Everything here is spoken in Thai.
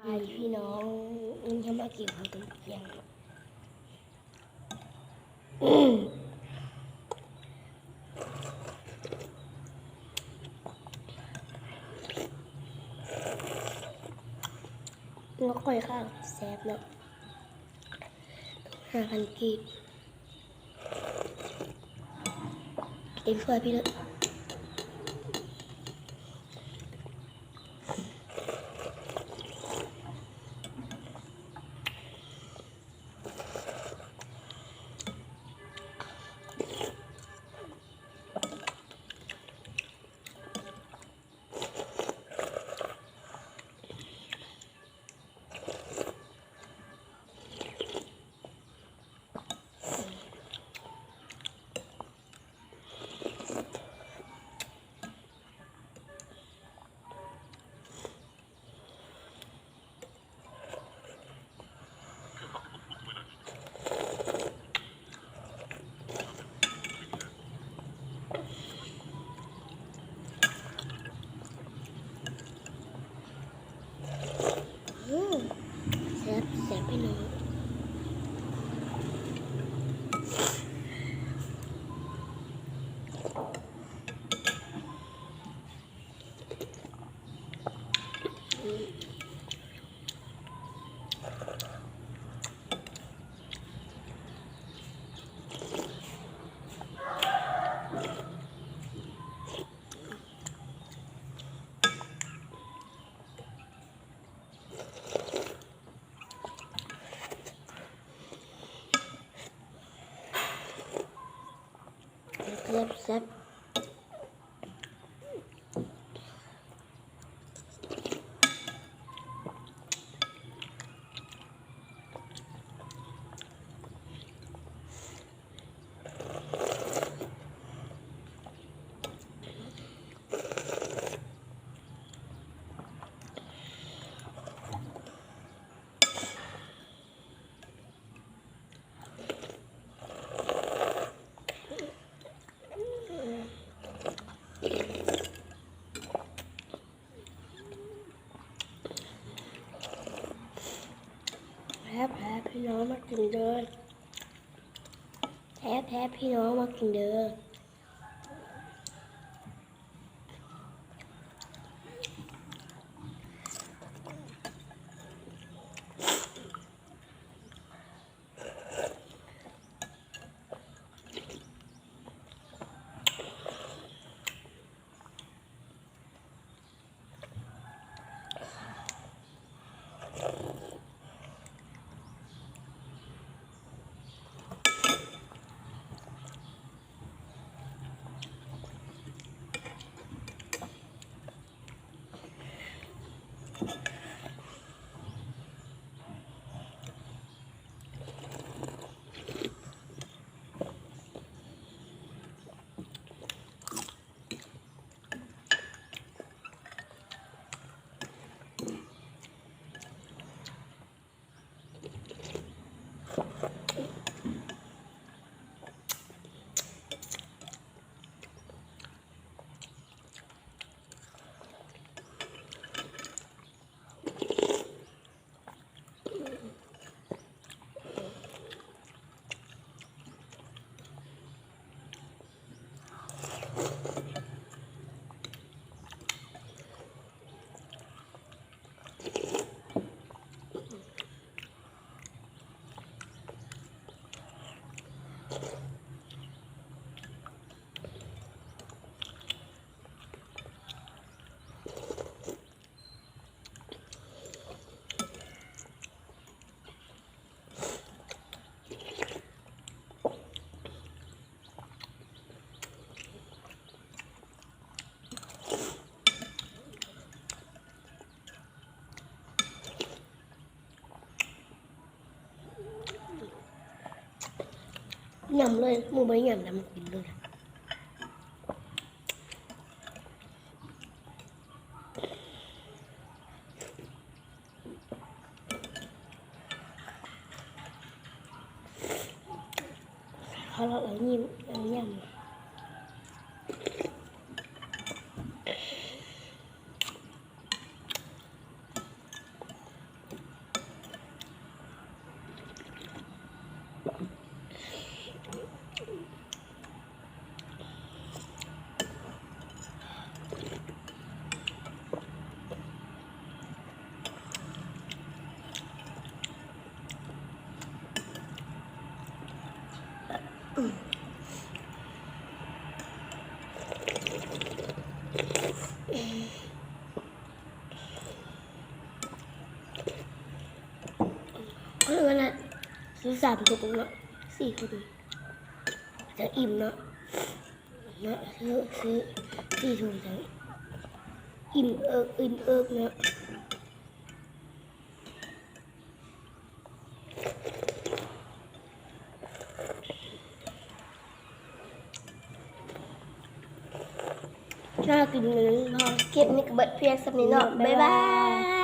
พี่น้องจะมากินข้าวต้มเที่ยงแล้วค่อยข้างแซ่บเนาะ5,000 กีบเต็มถ้วยพี่เลยแซ่บพี่น้องแซ่บแพ้พี่น้องมากินเด้อแพ้พี่น้องมากินเด้อยำเลยมูไม่ยำน้ำกินเลยเขาเราเอายิ้มเอายำ ซื้อ3 ถุงเนาะ4 ถุงจะอิ่มเนาะซื้อ4 ถุงจะอิ่มเนาะน่ากินเลยพอเก็บนี่ก็เบิดเพียงสำนี้เนาะบ๊ายบาย